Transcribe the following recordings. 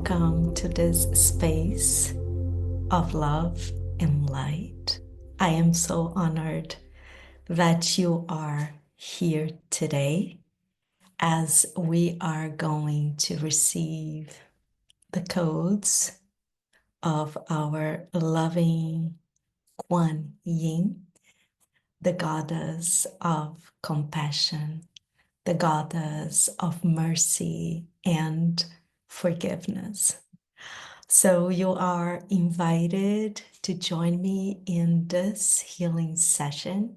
welcome to this space of love and light. I am so honored that you are here today as we are going to receive the codes of our loving Kwan Yin, the goddess of compassion, the goddess of mercy and forgiveness. So you are invited to join me in this healing session.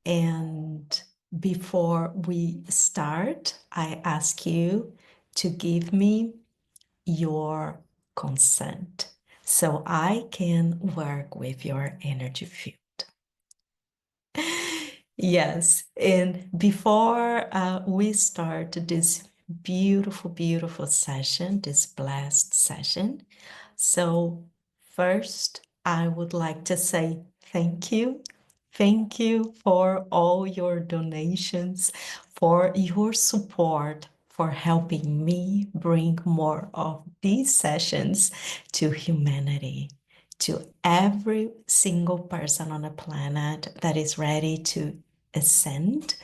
And before we start, I ask you to give me your consent so I can work with your energy field. Yes, and before we start this beautiful, beautiful session, this blessed session, so first I would like to say thank you. Thank you for all your donations, for your support, for helping me bring more of these sessions to humanity, to every single person on the planet that is ready to ascend,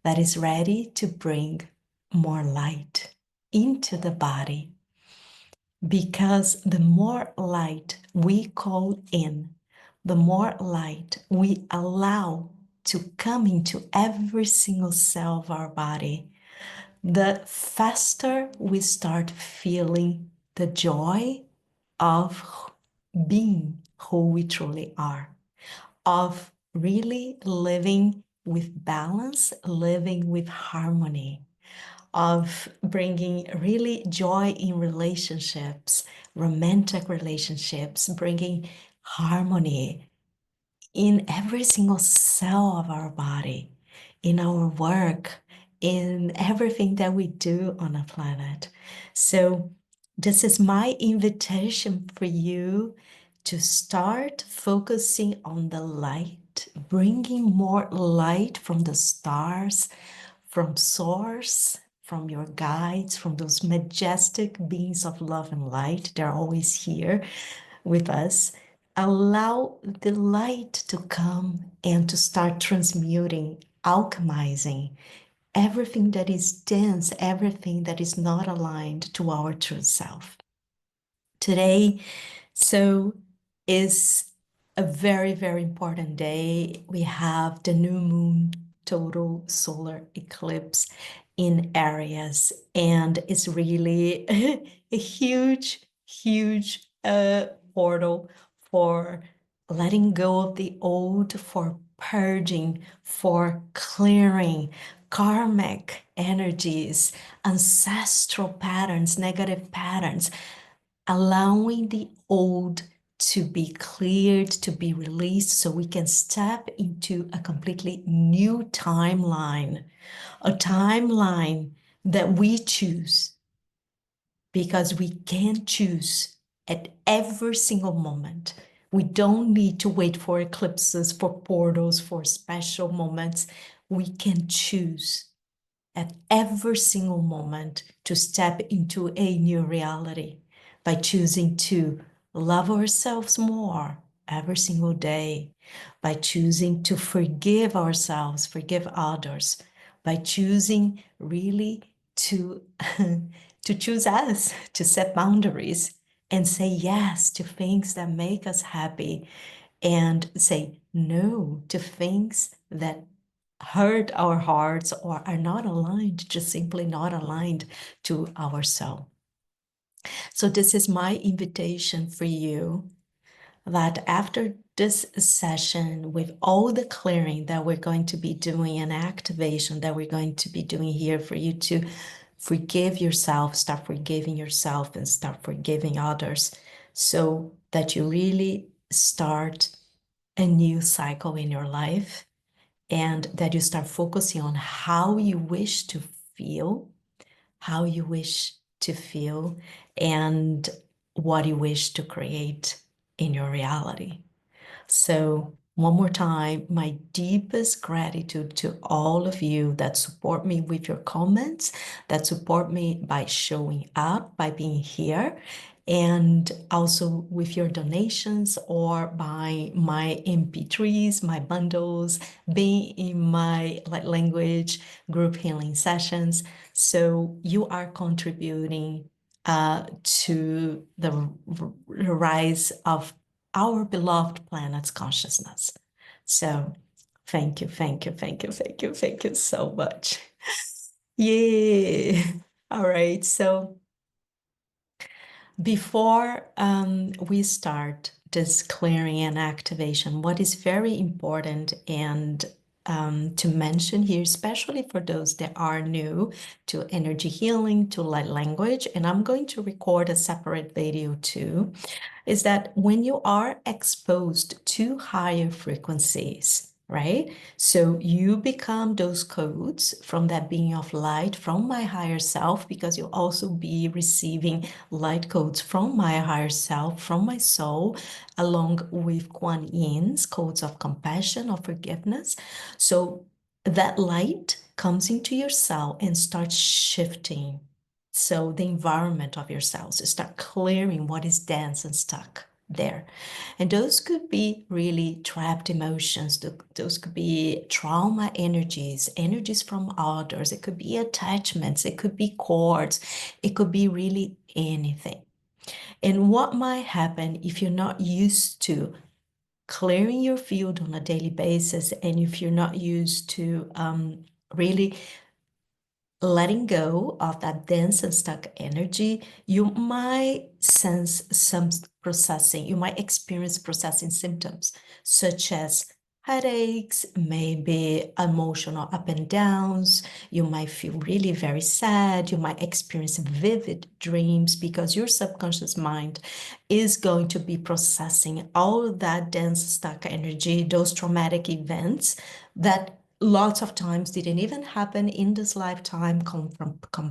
that is ready to bring more light into the body. Because the more light we call in, the more light we allow to come into every single cell of our body, the faster we start feeling the joy of being who we truly are, of really living with balance, living with harmony, of bringing really joy in relationships, romantic relationships, bringing harmony in every single cell of our body, in our work, in everything that we do on the planet. So this is my invitation for you to start focusing on the light, bringing more light from the stars, from source, from your guides, from those majestic beings of love and light. They're always here with us. Allow the light to come and to start transmuting, alchemizing everything that is dense, everything that is not aligned to our true self. Today, so is a very, very important day. We have the new moon total solar eclipse in Aries, and it's really a huge, huge portal for letting go of the old, for purging, for clearing karmic energies, ancestral patterns, negative patterns, allowing the old to be cleared, to be released, so we can step into a completely new timeline, a timeline that we choose, because we can choose at every single moment. We don't need to wait for eclipses, for portals, for special moments. We can choose at every single moment to step into a new reality by choosing to love ourselves more every single day, by choosing to forgive ourselves, forgive others, by choosing really to, to choose us, to set boundaries and say yes to things that make us happy and say no to things that hurt our hearts or are not aligned, just simply not aligned to our soul. So this is my invitation for you, that after this session, with all the clearing that we're going to be doing and activation that we're going to be doing here, for you to forgive yourself, start forgiving yourself and start forgiving others, so that you really start a new cycle in your life, and that you start focusing on how you wish to feel, how you wish to feel, and what you wish to create in your reality. So One more time, my deepest gratitude to all of you that support me with your comments, that support me by showing up, by being here, and also with your donations or by my MP3s, my bundles, being in my light language group healing sessions. So you are contributing to the rise of our beloved planet's consciousness. So thank you, thank you, thank you, thank you, thank you so much. Yeah. All right. So before we start this clearing and activation, what is very important and to mention here, especially for those that are new to energy healing, to light language, and I'm going to record a separate video too, is that when you are exposed to higher frequencies, right? So you become those codes from that being of light from my higher self, because you'll also be receiving light codes from my higher self, from my soul, along with Kwan Yin's codes of compassion, of forgiveness. So that light comes into your cell and starts shifting. So the environment of your cells, start clearing what is dense and stuck there. And those could be really trapped emotions. Those could be trauma energies, energies from others. It could be attachments. It could be cords. It could be really anything. And what might happen if you're not used to clearing your field on a daily basis, and if you're not used to really letting go of that dense and stuck energy, you might sense some processing. You might experience processing symptoms such as headaches, maybe emotional up and downs. You might feel really very sad. You might experience vivid dreams because your subconscious mind is going to be processing all of that dense, stuck energy, those traumatic events that lots of times didn't even happen in this lifetime, come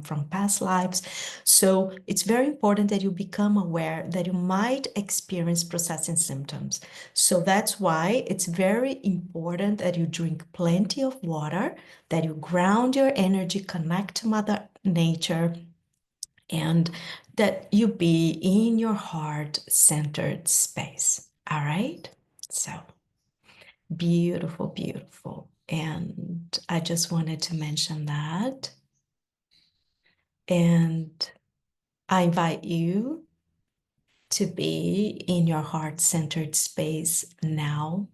from past lives. So it's very important that you become aware that you might experience processing symptoms. So that's why it's very important that you drink plenty of water, that you ground your energy, connect to Mother Nature, and that you be in your heart-centered space. All right? So beautiful, beautiful. And I just wanted to mention that. And I invite you to be in your heart-centered space now.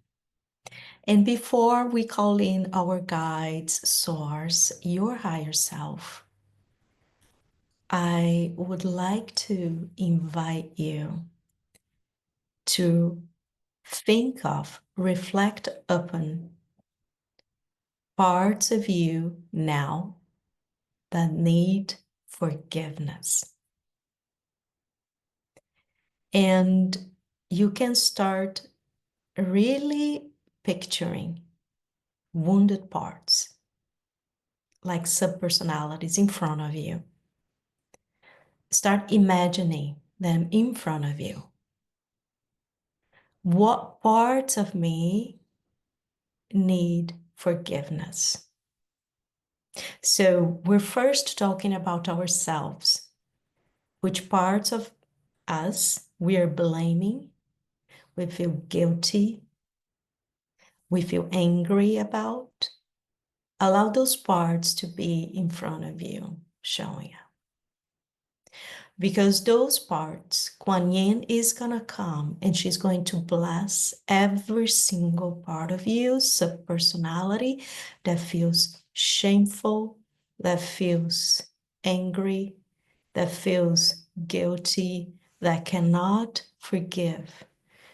And before we call in our guides, source, your higher self, I would like to invite you to think of, reflect upon parts of you now that need forgiveness. And you can start really picturing wounded parts, like subpersonalities in front of you. Start imagining them in front of you. What parts of me need forgiveness? So we're first talking about ourselves. Which parts of us we are blaming, we feel guilty, we feel angry about? Allow those parts to be in front of you, showing up. Because those parts, Guan Yin is going to come and she's going to bless every single part of you, subpersonality that feels shameful, that feels angry, that feels guilty, that cannot forgive.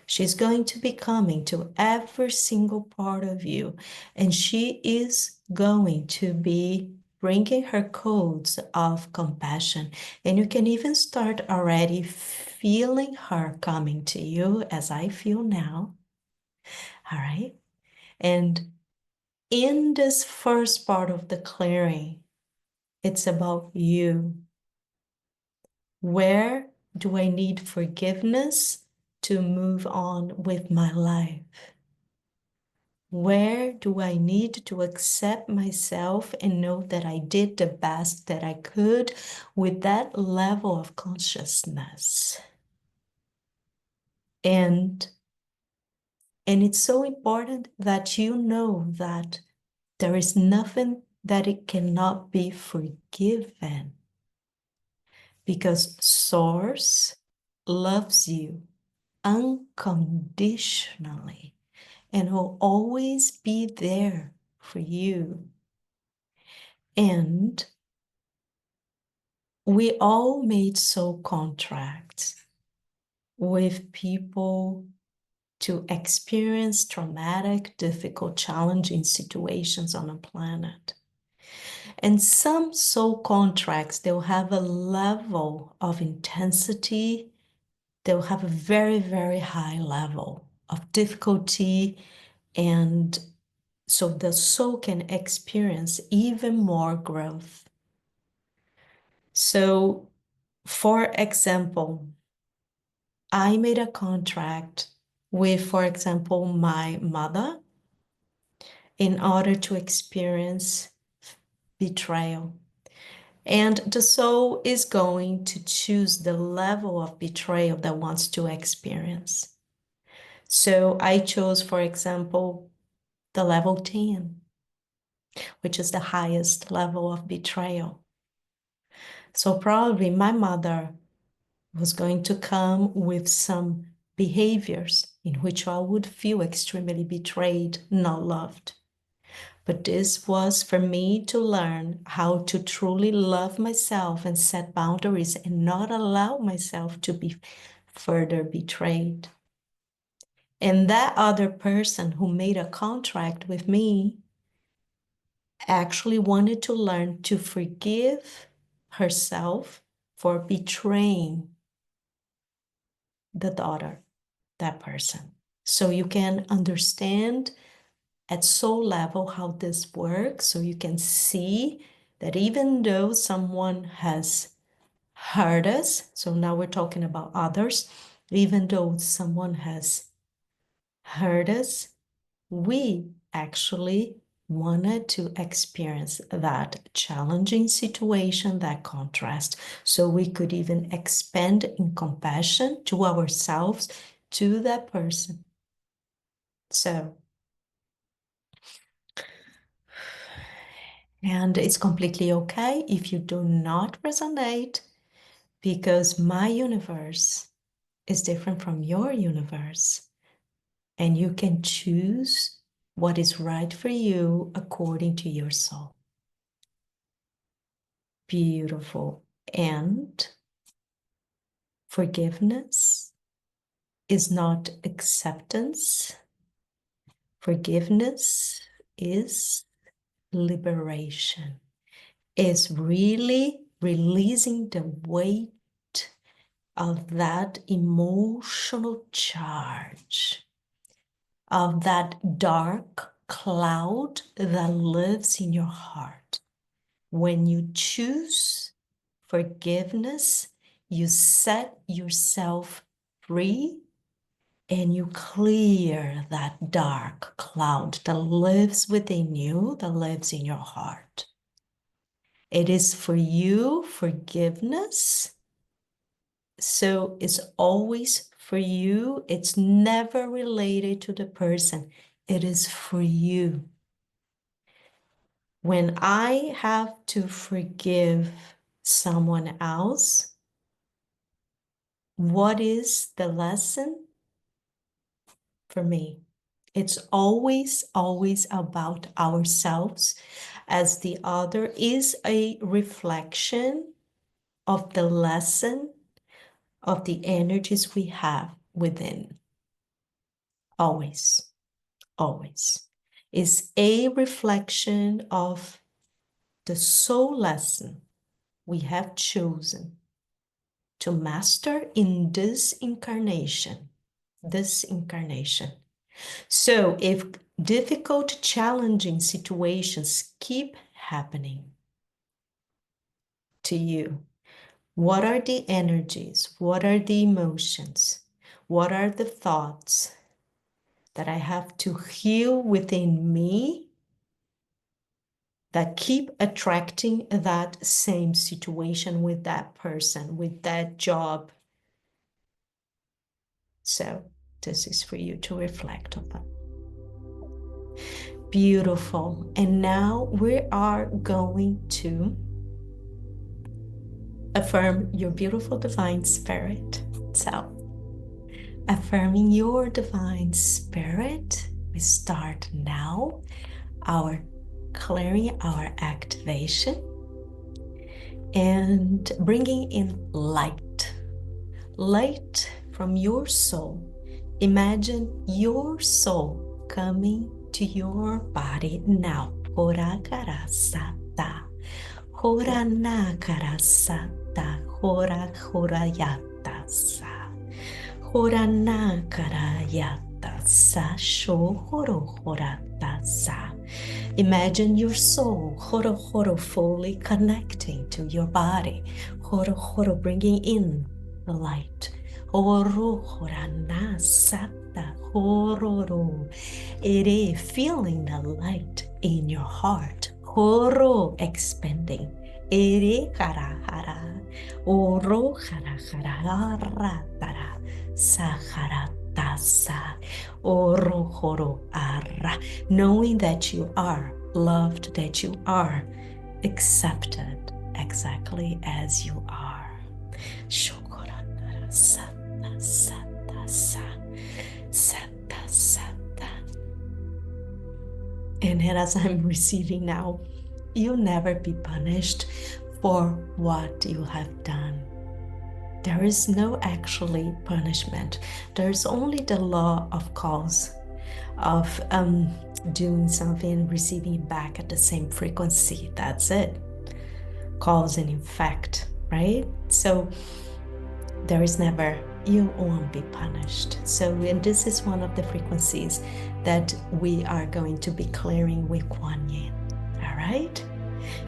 She's going to be coming to every single part of you, and she is going to be bringing her codes of compassion. And you can even start already feeling her coming to you as I feel now. All right. And in this first part of the clearing, it's about you. Where do I need forgiveness to move on with my life? Where do I need to accept myself and know that I did the best that I could with that level of consciousness? And it's so important that you know that there is nothing that it cannot be forgiven, because Source loves you unconditionally and will always be there for you. And we all made soul contracts with people to experience traumatic, difficult, challenging situations on a planet. And some soul contracts, they'll have a level of intensity, they'll have a very, very high level of difficulty, and so the soul can experience even more growth. So, for example, I made a contract with, for example, my mother in order to experience betrayal. And the soul is going to choose the level of betrayal that wants to experience. So I chose, for example, the level 10, which is the highest level of betrayal. So probably my mother was going to come with some behaviors in which I would feel extremely betrayed, not loved. But this was for me to learn how to truly love myself and set boundaries and not allow myself to be further betrayed. And that other person who made a contract with me actually wanted to learn to forgive herself for betraying the daughter, that person. So you can understand at soul level how this works, so you can see that even though someone has hurt us, so now we're talking about others, even though someone has hurt us, we actually wanted to experience that challenging situation, that contrast, so we could even expand in compassion to ourselves, to that person. So, and it's completely okay if you do not resonate, because my universe is different from your universe. And you can choose what is right for you according to your soul. Beautiful. And forgiveness is not acceptance. Forgiveness is liberation. Is really releasing the weight of that emotional charge, of that dark cloud that lives in your heart. When you choose forgiveness, you set yourself free and you clear that dark cloud that lives within you, that lives in your heart. It is for you, forgiveness. So it's always for you. It's never related to the person. It is for you. When I have to forgive someone else, what is the lesson for me? It's always, always about ourselves, as the other is a reflection of the lesson of the energies we have within. Always, always. Is a reflection of the soul lesson we have chosen to master in this incarnation. This incarnation. So if difficult, challenging situations keep happening to you, what are the energies? What are the emotions? What are the thoughts that I have to heal within me that keep attracting that same situation with that person, with that job. So this is for you to reflect on. Beautiful. And now we are going to affirm your beautiful divine spirit. So, affirming your divine spirit, we start now our clearing, our activation, and bringing in light. Light from your soul. Imagine your soul coming to your body now. Hora karasata, hora na karasata, hora horayata sa, hora na karayata sa, sho horo horata sa. Imagine your soul, horo horo, fully connecting to your body, horo horo, bringing in the light. Horo horana sata hororo. Ere, feeling the light in your heart. Horo, expanding. Ere hara hara. Oro hara hara ratara. Sahara tasa. Oro horo ara. Knowing that you are loved, that you are accepted exactly as you are. Shokoranara sata sata sa. Sata sata. And as I'm receiving now, you'll never be punished for what you have done. There is no actually punishment. There's only the law of cause, of doing something, receiving it back at the same frequency. That's it. Cause and effect, right? So there is never, you won't be punished. So, and this is one of the frequencies that we are going to be clearing with Kwan Yin. All right?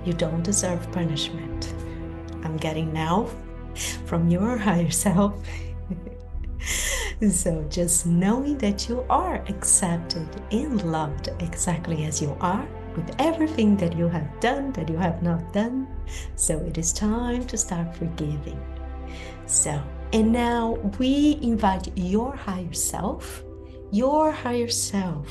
You don't deserve punishment. I'm getting now from your higher self. So just knowing that you are accepted and loved exactly as you are, with everything that you have done, that you have not done. So it is time to start forgiving. So, and now we invite your higher self, Horiasa,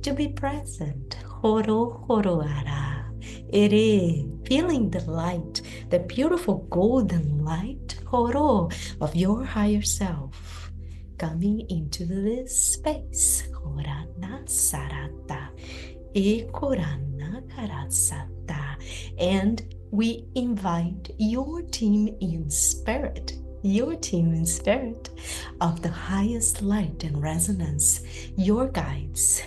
to be present. Horo horoara. It is feeling the light, the beautiful golden light, horo, of your higher self coming into this space. Horana sarata, ekorana karasata. And we invite your team in spirit, of the highest light and resonance, your guides,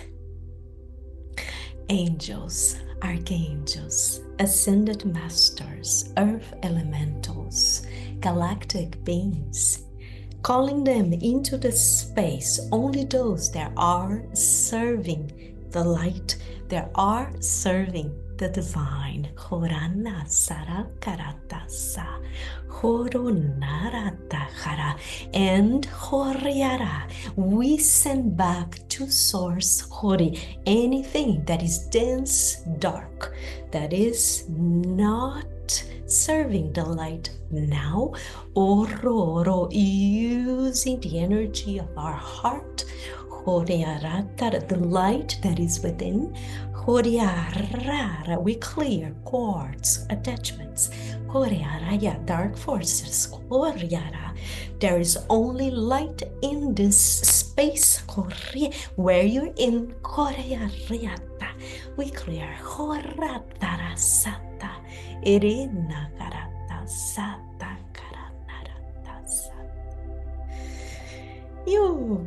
angels, archangels, ascended masters, earth elementals, galactic beings, calling them into the space, only those that are serving the light, that are serving the divine. Horana sarakarata sa, horonarata hara, and horiara. We send back to source hori anything that is dense, dark, that is not serving the light now. Ororo, using the energy of our heart. Horiarata, the light that is within. Horiarara, we clear cords, attachments. Horiaraya, dark forces. Horiara, there is only light in this space. Where you're in. Horiarata, we clear. Horatarasata, Irina karata sata karanarata sata. You.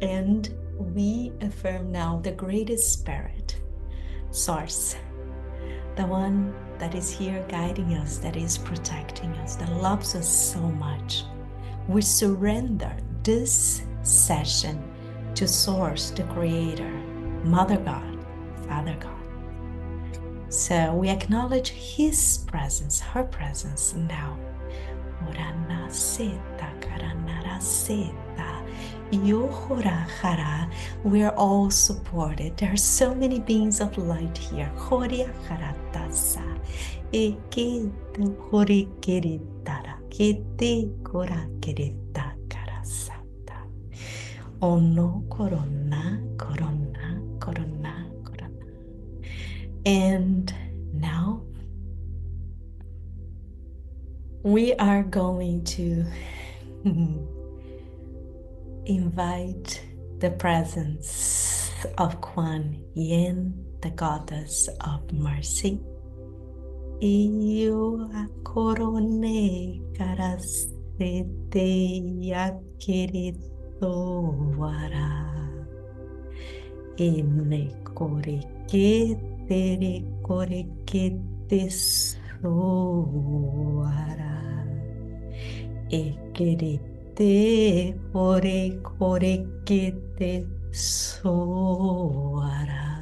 And we affirm now the greatest spirit, Source, the one that is here guiding us, that is protecting us, that loves us so much. We surrender this session to Source, the Creator, Mother God, Father God. So we acknowledge His presence, her presence now. Urana seta karanara seta Yohora hara. We're all supported. There are so many beings of light here. Horia haratasa. Eke hori keritara. Kete kora kerita karasata. Ono corona, corona, corona, corona. And now we are going to invite the presence of Kwan Yin, the goddess of mercy. Iyo akorone karasete yakirito wara. Ine korekete korekete soara. Ekerete kore korekete soara.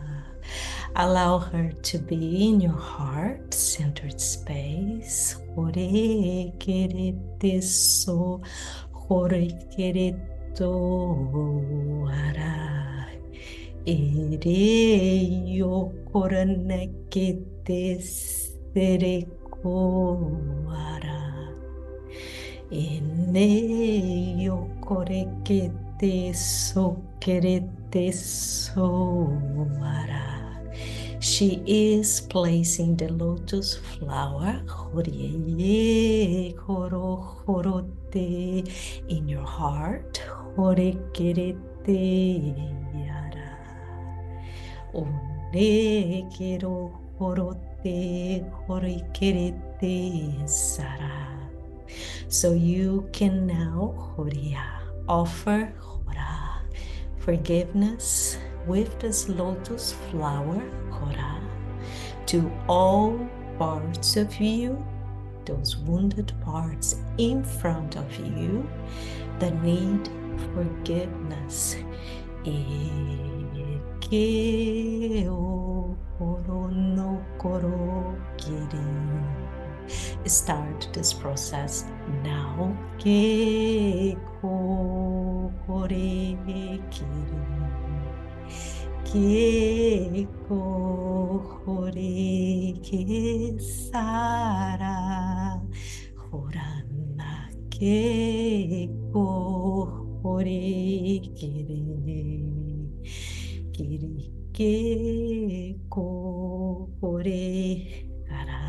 Allow her to be in your heart, centered space. Hore kerete so, hore kereto ara. Ere yo koranekete sereko ara. Ene yo korekete so kerete so ara. She is placing the lotus flower in your heart. So you can now offer forgiveness with this lotus flower to all parts of you, those wounded parts in front of you that need forgiveness. Start this process now. Keko hore ke sara horana keko hore kiri kiri keko hore kara.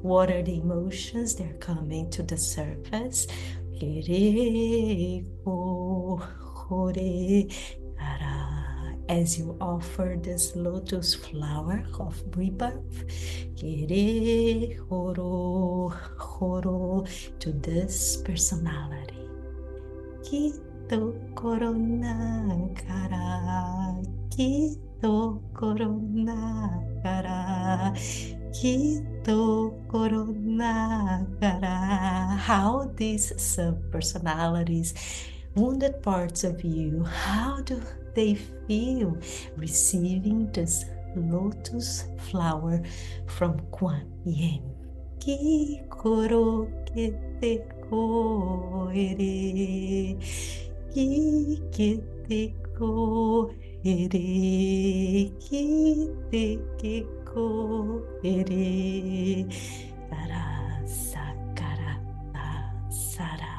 What are the emotions? They're coming to the surface. Kireko hore kara. As you offer this lotus flower of rebirth, kere horo horo, to this personality. Kito korona kara, kito korona kara, kito korona kara. How these sub-personalities, wounded parts of you, how do they feel receiving this lotus flower from Guan Yin? Ki koro kete ko ere, ki kete ko ere, ki te ko ere, kara sakara sara.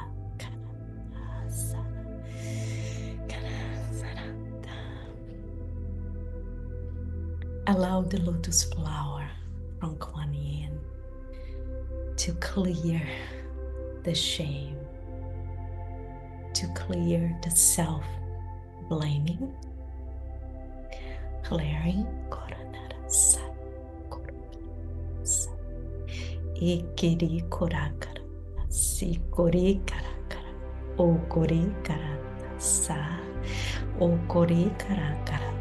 Allow the lotus flower from Kwan Yin to clear the shame, to clear the self-blaming, clearing ekiri korakara, si kore karakara, o kore karata sa, o kore karakara.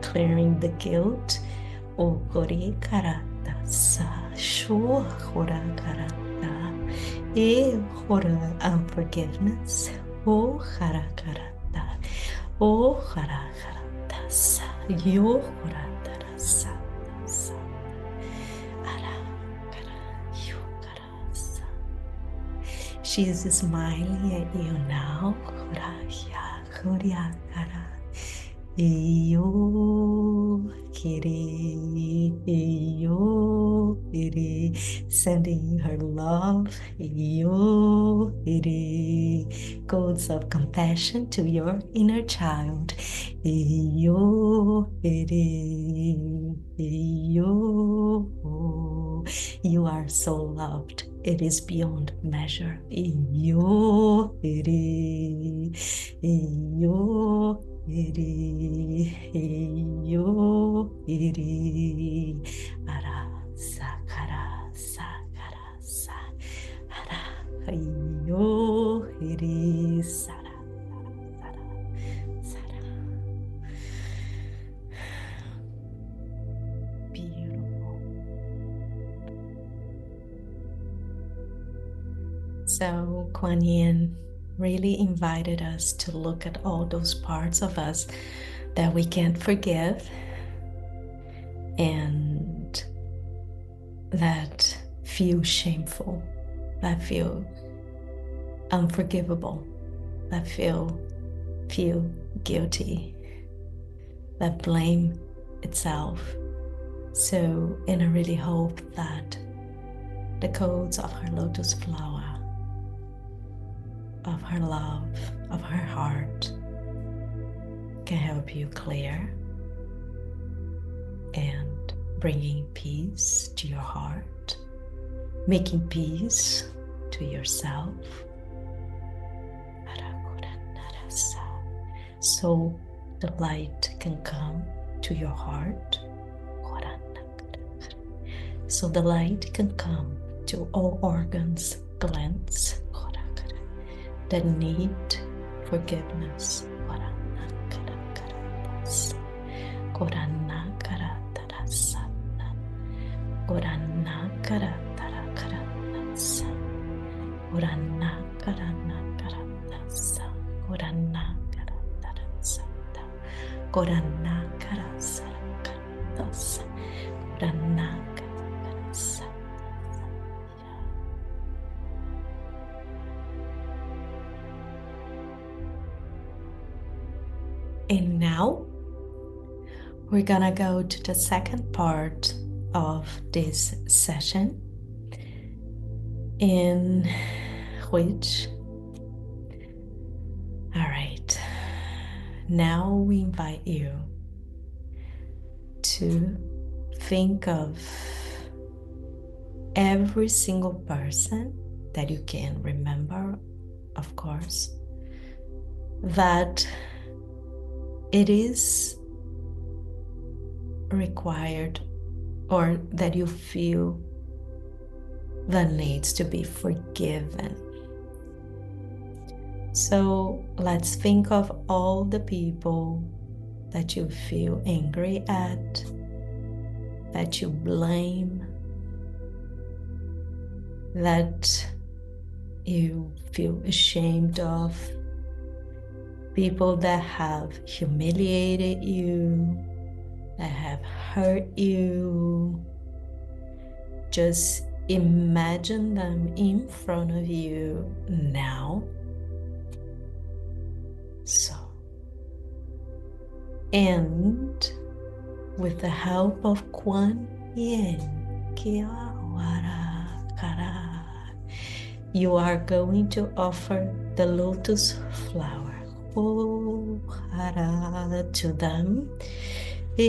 Clearing the guilt, o kore karata sa, sho hora karata, e hora unforgiveness, o hara karata, o hara karata sa, yo hora tarasa sa, ara kara, yo karasa. She is smiling at you now, hora ya Kuriakara. Iyo kiri, iyo kiri, sending her love, iyo kiri, codes of compassion to your inner child, iyo kiri, iyo. You are so loved. It is beyond measure. Iyo kiri, iyo. Iri, yo, iri, ara, sakara, sakara, sa, ara, yo, iri, sara, sara, sara. Beautiful. So, Kwan Yin really invited us to look at all those parts of us that we can't forgive and that feel shameful, that feel unforgivable, that feel guilty, that blame itself. So, and I really hope that the codes of her lotus flower, of her love, of her heart, can help you clear and bringing peace to your heart, making peace to yourself. So the light can come to your heart. So the light can come to all organs, glands that need forgiveness. And now we're gonna go to the second part of this session, in which, all right, now we invite you to think of every single person that you can remember, of course, that it is required or that you feel that needs to be forgiven. So let's think of all the people that you feel angry at, that you blame, that you feel ashamed of, people that have humiliated you, that have hurt you. Just imagine them in front of you now. So, and with the help of Kwan Yin, you are going to offer the lotus flower to them. So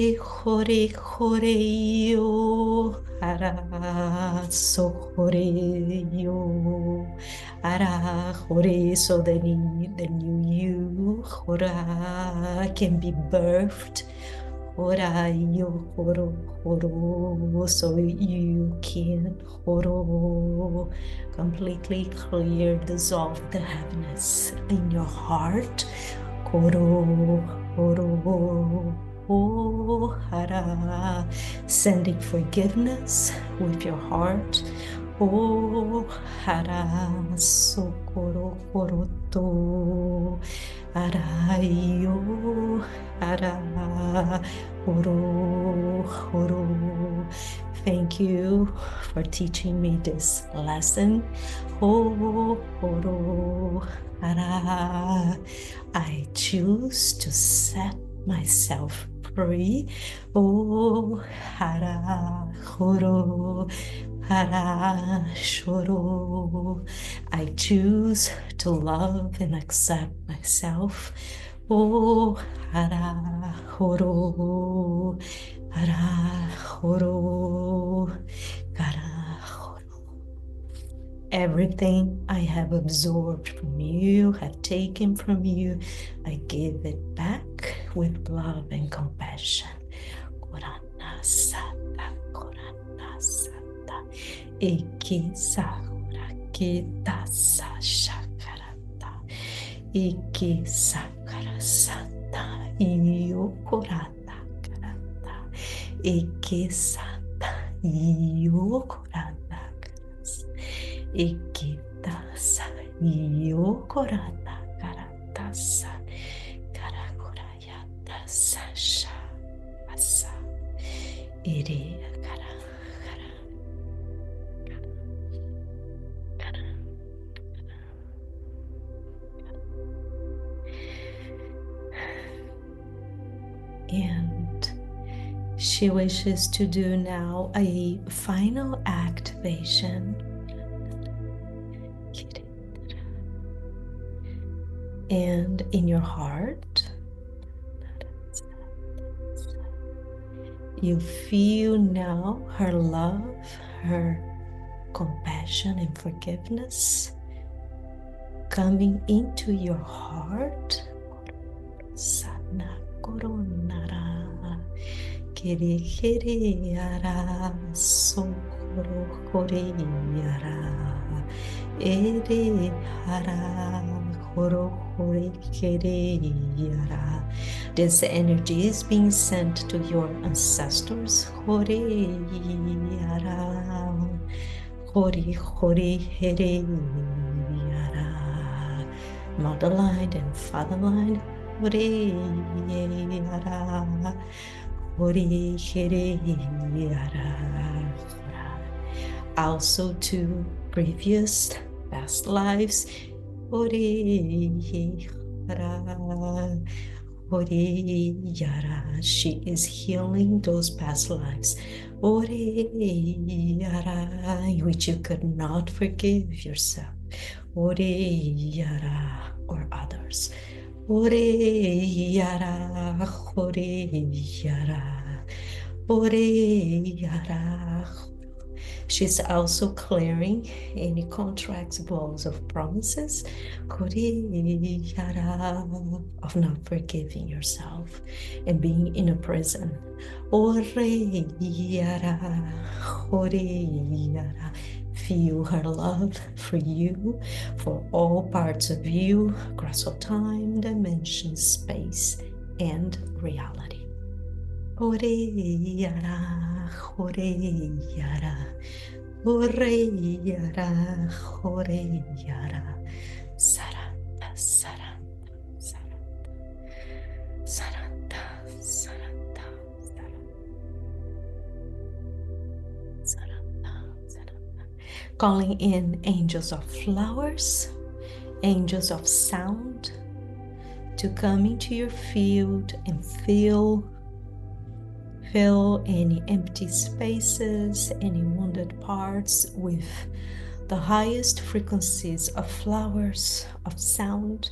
the new you can be birthed. So you can completely clear, dissolve the heaviness in your heart. Sending forgiveness with your heart. Sokoro koroto arayo ara horo. Thank you for teaching me this lesson. hara. I choose to set myself free. Oh, hara, horo, hara, shoro. I choose to love and accept myself. Oh, hara, horo, hara, horo, hara, horo. Everything I have absorbed from you, have taken from you, I give it back with love and compassion. Korana sata, korana sata, iki sakura kita sa shakarata, iki sakara sata, iyo korata karata, iki sata, iyo korata. Ikitasa yokorata karatasa karakorayatasa shasa iri kara kara kara and she wishes to do now a final activation. And in your heart, you feel now her love, her compassion and forgiveness coming into your heart. Sana koronara, kiri kiri ara, sokoro koriyara, ere hara. This energy is being sent to your ancestors. Motherline and fatherline. Also to previous past lives. She is healing those past lives in which you could not forgive yourself or others. She's also clearing any contracts, vows of promises, of not forgiving yourself and being in a prison. Feel her love for you, for all parts of you, across all time, dimension, space, and reality. Saranta, saranta, saranta, saranta, saranta, saranta, saranta. Calling in angels of flowers, angels of sound, to come into your field and fill any empty spaces, any wounded parts with the highest frequencies of flowers, of sound.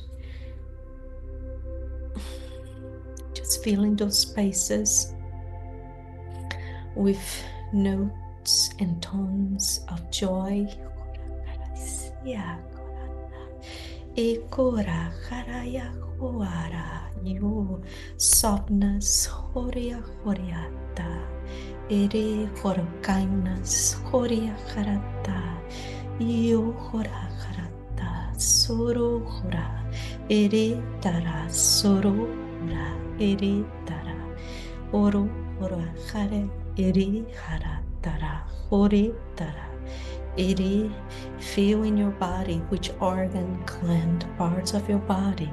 Just filling those spaces with notes and tones of joy. You softness, horia horiata, ere hor kindness, horia harata, you hora harata, soro hora, ere tara, soro hora, ere tara, oro hora hare, ere haratara, hore tara. Ere, feel in your body which organ, gland, parts of your body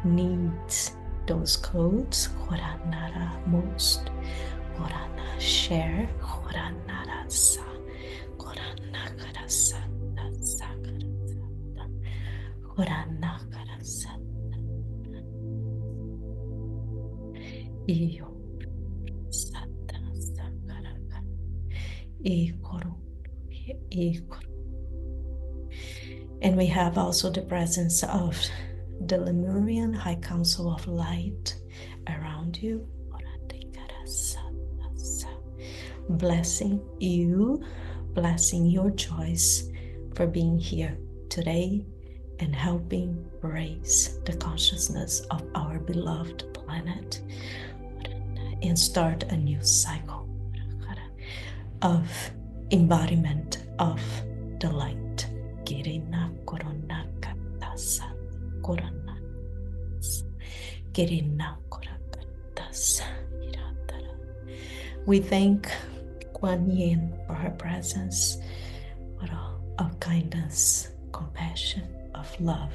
needs those codes. Horanara most, horana share, horanara sa, horanakara santa, sakarasanta, horanakara And we have also the presence of the Lemurian High Council of Light around you. Blessing you, blessing your choice for being here today and helping raise the consciousness of our beloved planet and start a new cycle of embodiment of the light. Kirina korona katasa korona. Kirina korakatasa iratara. We thank Guan Yin for her presence, of kindness, compassion, of love.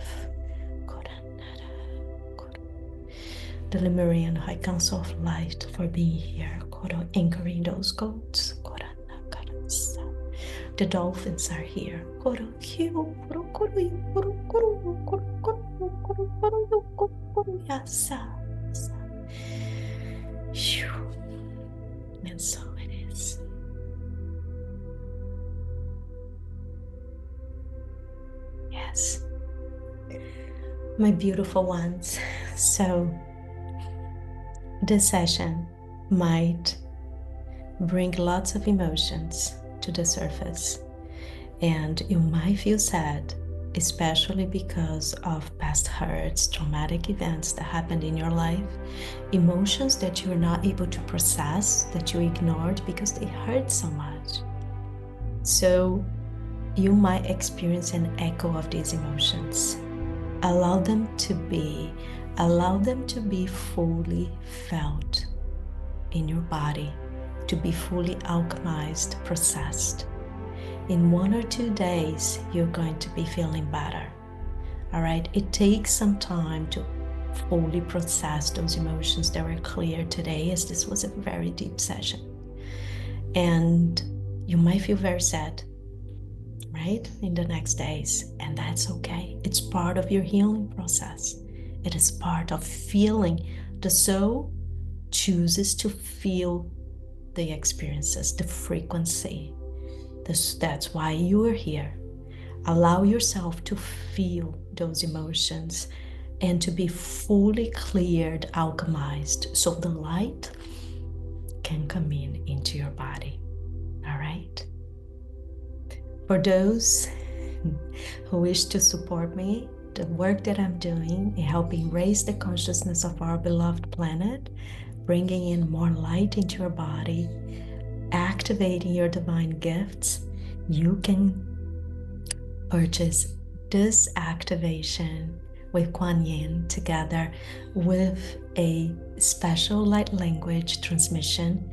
The Lemurian High Council of Light for being here, anchoring those goats. The dolphins are here. And so it is. Yes. My beautiful ones. So this session might bring lots of emotions to the surface, and you might feel sad, especially because of past hurts, traumatic events that happened in your life, emotions that you're not able to process, that you ignored because they hurt so much. So you might experience an echo of these emotions. Allow them to be fully felt in your body, to be fully alchemized, processed. In 1 or 2 days, you're going to be feeling better. All right, it takes some time to fully process those emotions that were clear today, as this was a very deep session. And you might feel very sad, right, in the next days, and that's okay. It's part of your healing process. It is part of feeling. The soul chooses to feel the experiences, the frequency. That's why you are here. Allow yourself to feel those emotions and to be fully cleared, alchemized, so the light can come into your body. All right? For those who wish to support me, the work that I'm doing in helping raise the consciousness of our beloved planet, bringing in more light into your body, activating your divine gifts, you can purchase this activation with Kwan Yin together with a special light language transmission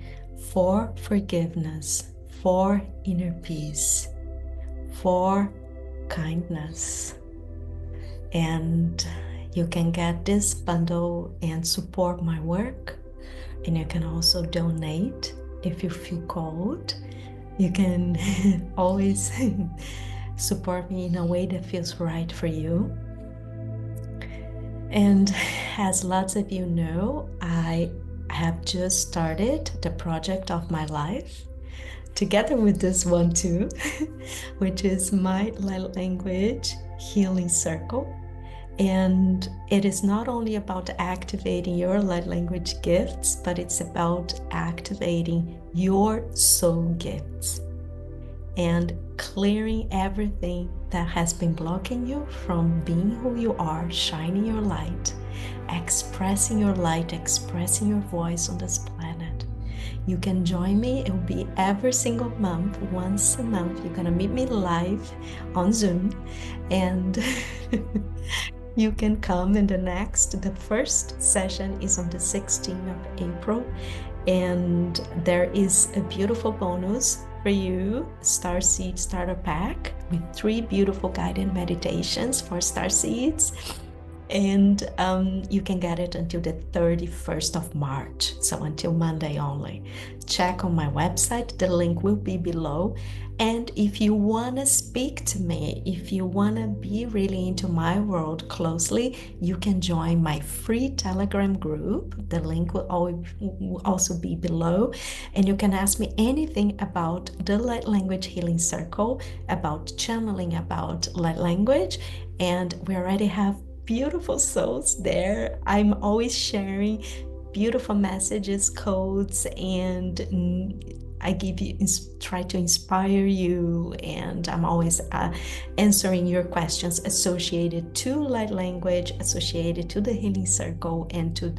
for forgiveness, for inner peace, for kindness. And you can get this bundle and support my work. And you can also donate if you feel called. You can always support me in a way that feels right for you. And as lots of you know, I have just started the project of my life, together with this one too, which is my light language healing circle. And it is not only about activating your light language gifts, but it's about activating your soul gifts and clearing everything that has been blocking you from being who you are, shining your light, expressing your light, expressing your voice on this planet. You can join me. It will be every single month, once a month. You're gonna meet me live on Zoom, and you can come in the first session is on the 16th of April, and there is a beautiful bonus for you, Starseed Starter Pack with 3 beautiful guided meditations for Starseeds. And you can get it until the 31st of March, so until Monday only. Check on my website, the link will be below. And if you want to speak to me, if you want to be really into my world closely, you can join my free Telegram group. The link will also be below. And you can ask me anything about the Light Language Healing Circle, about channeling, about light language. And we already have beautiful souls there. I'm always sharing beautiful messages, codes, and I give you, try to inspire you, and I'm always answering your questions associated to light language, associated to the healing circle, and to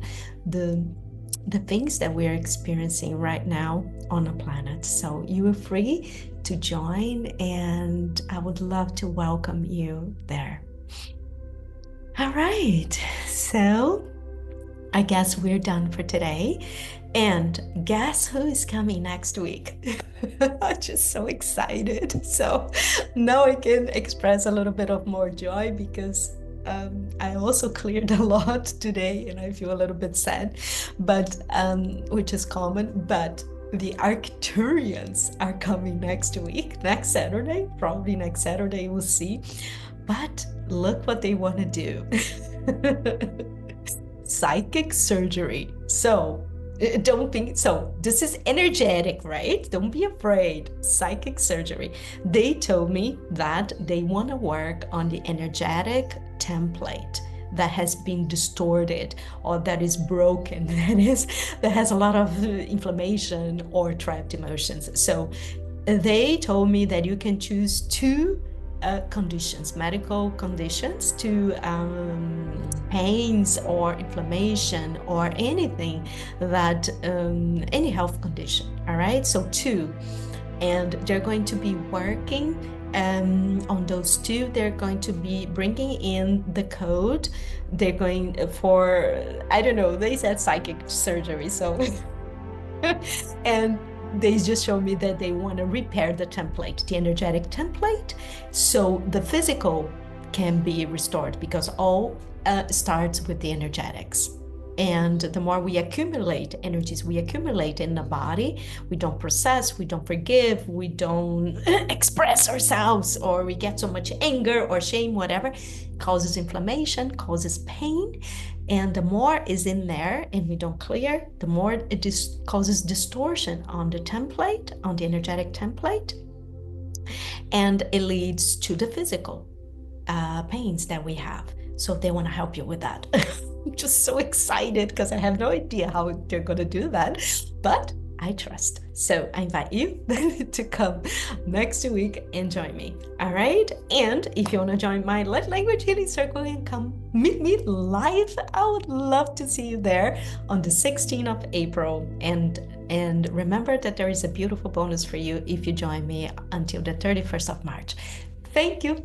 the things that we're experiencing right now on the planet. So you are free to join, and I would love to welcome you there. All right, so I guess we're done for today. And guess who is coming next week? I'm just so excited. So now I can express a little bit of more joy because I also cleared a lot today and I feel a little bit sad, but which is common. But the Arcturians are coming next week, next Saturday, probably next Saturday, we'll see. But look what they want to do. Psychic surgery. So don't think so. This is energetic, right? Don't be afraid. Psychic surgery. They told me that they want to work on the energetic template that has been distorted or that is broken, that has a lot of inflammation or trapped emotions. So they told me that you can choose two conditions, medical conditions, to pains or inflammation or anything that, any health condition. All right, so two. And they're going to be working on those two. They're going to be bringing in the code. They're going for, I don't know, they said psychic surgery. So, and they just show me that they want to repair the template, the energetic template, so the physical can be restored, because all starts with the energetics. And the more we accumulate energies, we accumulate in the body, we don't process, we don't forgive, we don't express ourselves, or we get so much anger or shame, whatever, causes inflammation, causes pain. And the more is in there and we don't clear, the more it causes distortion on the template, on the energetic template. And it leads to the physical pains that we have. So they want to help you with that. I'm just so excited because I have no idea how they're going to do that, but I trust. So I invite you to come next week and join me. All right. And if you want to join my Light Language Healing Circle and come meet me live, I would love to see you there on the 16th of April. And remember that there is a beautiful bonus for you if you join me until the 31st of March. Thank you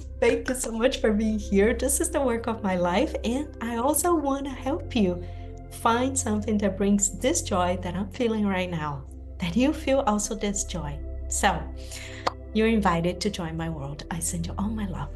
so much for being here. This is the work of my life, and I also want to help you find something that brings this joy that I'm feeling right now, that you feel also this joy. So you're invited to join my world. I send you all my love.